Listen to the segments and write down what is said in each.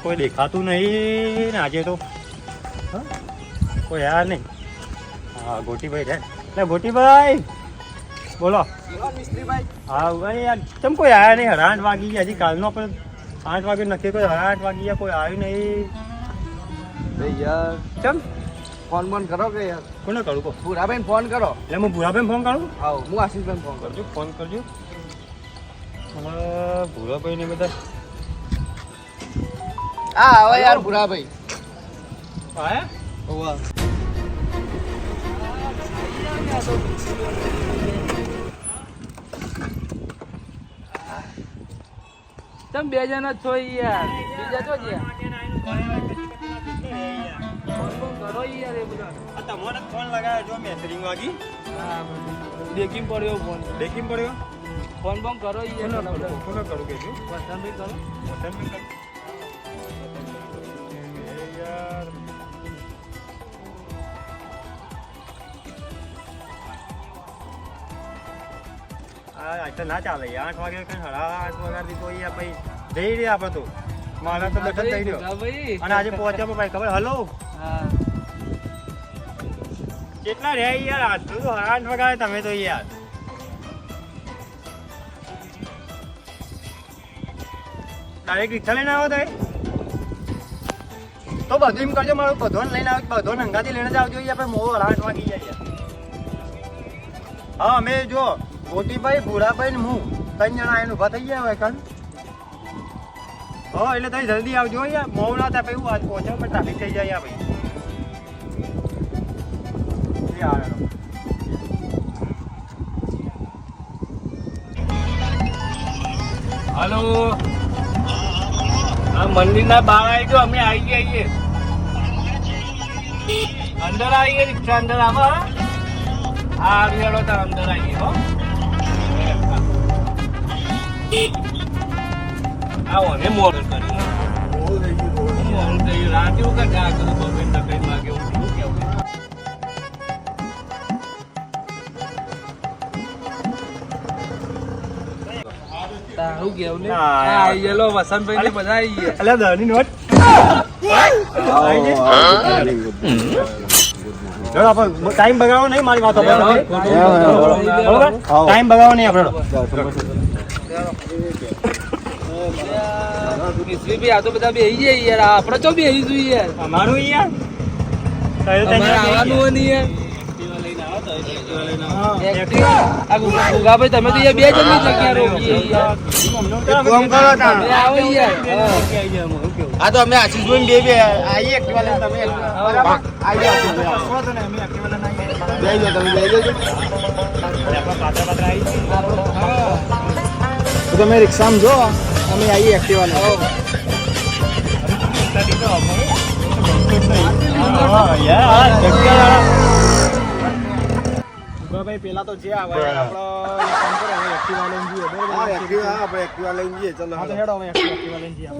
કોઈ દેખાતું નહીં ને આજે તો કોઈ યાર નહીં. હા ગોટીભાઈ રે એટલે ગોટીભાઈ બોલો. હા ભાઈ યાર કેમ કોઈ આવ્યા નહીં? 8 વાગી ગયા, હજી કાલનો પણ 8 વાગે નક્કી કોઈ 8 વાગી ગયા, કોઈ આવ્યું નહીં યાર. કેમ ફોન બોન કરો કે યાર? કોને કરું કહો? ભૂરાબેન ફોન કરો. એટલે હું ભૂરાબેન ફોન કરું? હા હું આશીષભાઈ ફોન કરું. ફોન કરજો. ભૂરાભાઈ ને બધા હા હવે યાર ભૂરાભાઈ આયા ઓવા તમે બે જણા છો યાર, બીજા તો ગયા કરો યાર. એ બધા તમારે ફોન લગાવ્યો જો મેં રિંગ વાગી. ડેકીમ પડ્યો ફોન. ડેકિંગ પડ્યો. ફોન બોન કરો યાર. કોને કરું કે છું વસંતભાઈ કરો. યાર આ ના ચાલે 8 વાગે કઈ 8:30 વાગ્યાથી તો અહીંયા ભાઈ જઈ રહ્યા આપણે તો. મારા તો બેઠા થઈ રહ્યો અને આજે પહોંચ્યા ભાઈ ખબર. હલો હા કેટલા રહ્યા યાર? આજ તો 8 વાગ્યા તમે તો યાર. ડાયરેક્ટ રિક્ષા લઈને આવો તો બધું એમ કરજો. મારું બધોને લઈને આવ, બધો નંગાથી લઈને જ આવજો યાર. ભાઈ મોડો 8 વાગી જાય યાર. હા અમે જો ગોટીભાઈ ભૂરાભાઈ ને હું 3 જણા આવીને ઊભા થઈ ગયા હોય કાન. હા એટલે તમે જલ્દી આવજો યાર. મોડું ના થાય પછી આજ પહોંચો પણ ટ્રાફિક થઈ જાય યાર ભાઈ. હલો હા મંદિરના બહાર આવી ગયો. અમે આવી ગયા અંદર આવી ગયા. રિક્ષા અંદર આવો. હા આવી ગયો તાર અંદર આવી ગયો. આવો ને મોડું કરી મોડું થઈ રાત એવું કે જા કરું બબે તકઈ માગે એવું શું કેવું? તારું કેવું ને આ યેલો વસંતભાઈ ને બધા આવી ગયા. અલ્યા દરની નોટ ટાઈમ બગાડો નહીં. મારી વાત ટાઈમ બગાડો નહીં આપણો. મિશ્રી આ તો બધા બેહી જાય યાર. આપણે તો બેહી જોઈએ યાર. અમારું યાર આવવાનું નહીં યાર. ભૂગાભાઈ તમે તો બે જણની જગ્યા રોકીએ યાર. આવો યાર. હા તો અમે આશીષભાઈ બે બે આવીએ એક્ટિવા લઈને. તમે આવી જાઓ તો તમે રિક્ષામાં જો અમે આવીએ એક્ટિવા લઈને. ભાઈ પેલા તો જે આવે આપણો એક્ટિવા લઈને જઈએ. બરાબર એક્ટિવા આપણે એક્ટિવા લઈને જઈએ. ચલો હા તો હેડો અમે એક્ટિવા લઈને જઈએ.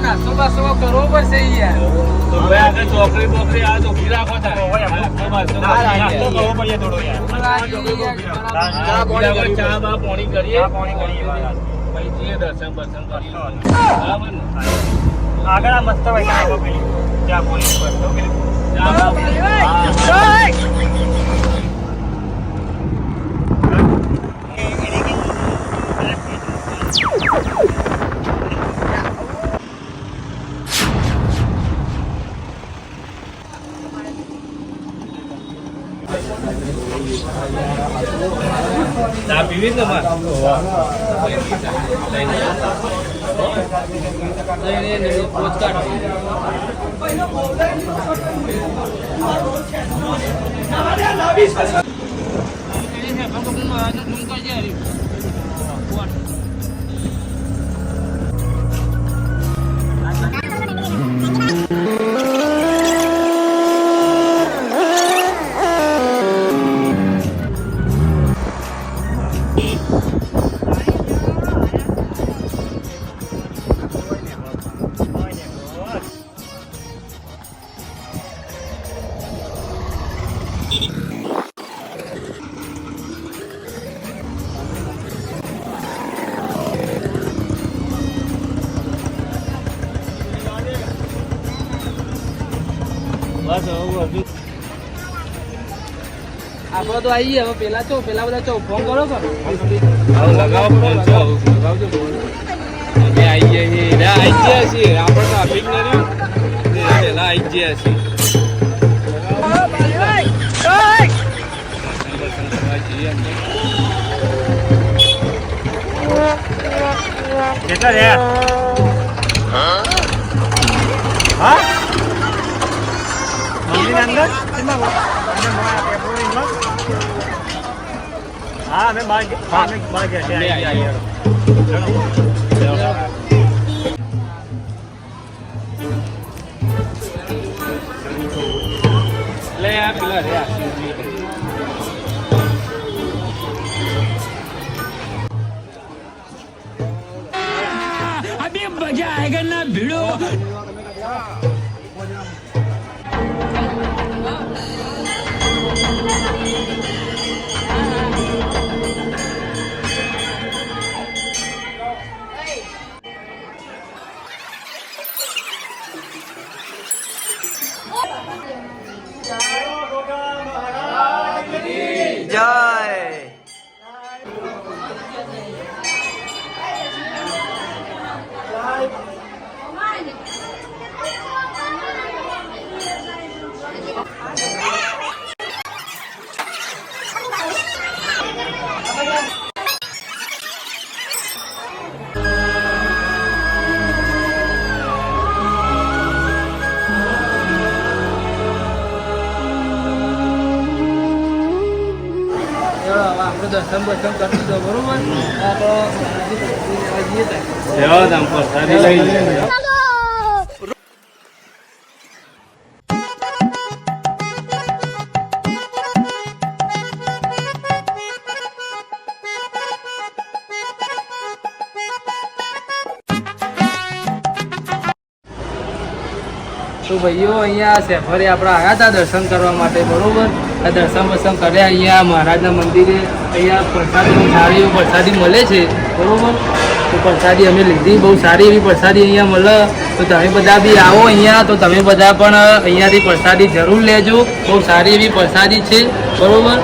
નાસ્તો બાસ્તો કરવો પડશે યાર. ચોકડી બોકડી આ તો ઉભી રાખો કરવો પડે થોડો યાર. ચા બા પાણી કરીએ. પછી દર્શન બર્શન કરીએ. બરાબર ને આગળ મસ્ત ભાઈ ચા પાણી ચા પીવી ને આપણે તો આવીએ હવે પેલા બધા ફોન કરો લગાવો ફોન છો લગાવજો ફોન અમે આવી ગયા છીએ આપણે તો આપી જ નહીં પેલા આવી ગયા છીએ કેટલા રહ્યા હા મંદિરની અંદર હા અમે બાર ગયા લે આ પેલા રહ્યા अभी मजा आएगा ना भिड़ो આપણે દર્શન બર્શન કરી દીધો બરોબર પ્રસાદી લઈ લે તો ભાઈઓ અહીંયા સેફરે આપણે આવ્યા હતા દર્શન કરવા માટે બરોબર આ દર્શન બર્શન કર્યા અહીંયા મહારાજના મંદિરે અહીંયા પ્રસાદી સારી એવી પ્રસાદી મળે છે બરોબર તો પ્રસાદી અમે લીધી બહુ સારી એવી પ્રસાદી અહીંયા મળે તો તમે બધા બી આવો અહીંયા તો તમે બધા પણ અહીંયાથી પ્રસાદી જરૂર લેજો બહુ સારી એવી પ્રસાદી છે બરોબર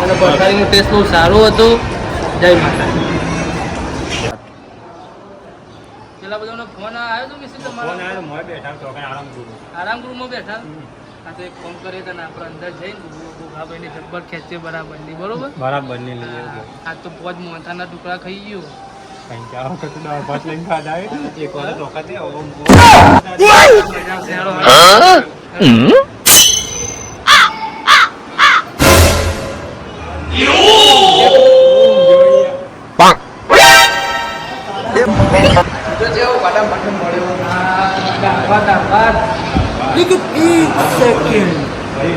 અને પ્રસાદીનો ટેસ્ટ બહુ સારો હતો જય માતા પેલા બધાનો ફોન આવ્યો હતો કે શું તમારો આરામ ગૃહમાં બેઠા આ તો એક ફોન કરે તો આપણે અંદર જઈને ભાઈને જબ્બર ખેંચે બરાબર ની બરોબર બરાબર ની લઈએ આ તો પોચ મોથાના ટુકડા ખાઈ ગયો એક વાર રોકાતે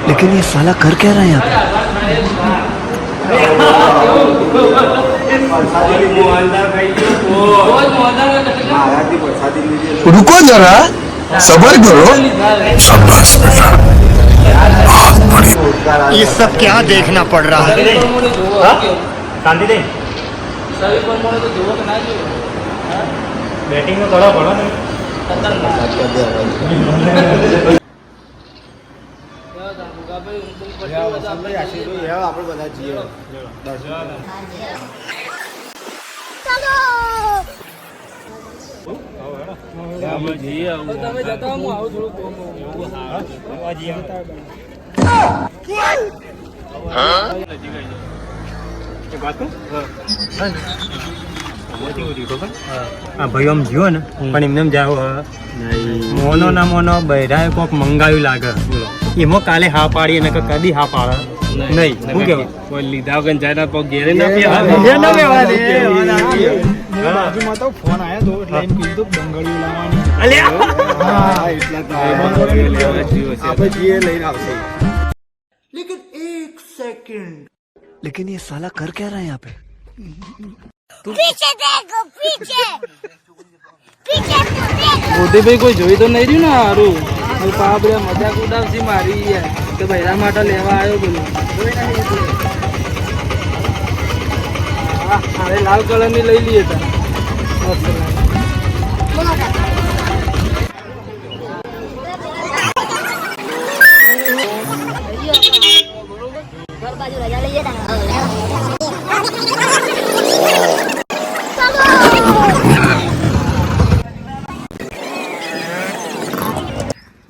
लेकिन ये साला कर क्या रहा है यहाँ पे रुको जरा सबर करो शाबाश बेटा ये सब क्या देखना पड़ रहा है શાંતિ દે બેટિંગ નો થોડો ભણો ને આપણે બધા જઈએ તમે જતા હું આવું થોડું કેવું થયું ખબર? આ ભાઈ આમ જ્યો ને પણ એમને એમ જાવ મોનો ના મોનો બૈરાએ કોક મંગાવ્યું લાગે બોલો એમાં કાલે હા પાડી અને કદી હા પાડે નહીં શું કેવું કોઈ લીધા વગર જાય ના પગ ઘેરે ના પીવા. બાજુમાં તો ફોન આવ્યો તો એટલે એમ કીધું બંગડીયું લાવવાની. આપણે જઈએ લઈને આવશે. लेकिन ये साला कर क्या रहा है यहाँ पे? पीछे देखो पीछे पीछे देखो મોદીભાઈ કોઈ જોઈ તો નહીં રહ્યું ને હારું પાપડે મજાક ઉડાવશી મારી યાર તો બૈરા માટે લેવા આવ્યો બોલો અરે લાલ કલર ની લઈ લઈએ તા बाजू रजा ले था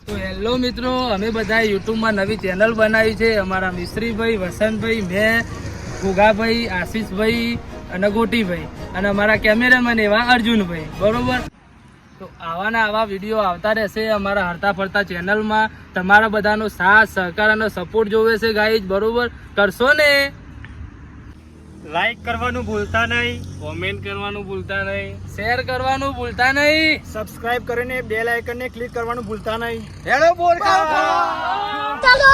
તો હેલો મિત્રો અમે બધા યુટ્યુબમાં નવી ચેનલ બનાવી છે અમારા મિસ્ત્રીભાઈ વસંતભાઈ મેં ગુગાભાઈ આશીષભાઈ અને ગોટીભાઈ અને અમારા કેમેરામેન એવા અર્જુનભાઈ બરોબર તો આવાના આવા વિડીયો આવતા રહેશે અમારા હરતા ફરતા ચેનલમાં તમારા બધાનો સાથ સહકાર અને સપોર્ટ જોવે છે ગાઈઝ બરોબર કરશો ને લાઈક કરવાનું ભૂલતા નહીં કોમેન્ટ કરવાનું ભૂલતા નહીં. શેર કરવાનું ભૂલતા નહીં સબસ્ક્રાઇબ કરીને બેલ આઇકન ને ક્લિક કરવાનું ભૂલતા નહીં. હેલો બોલ चलो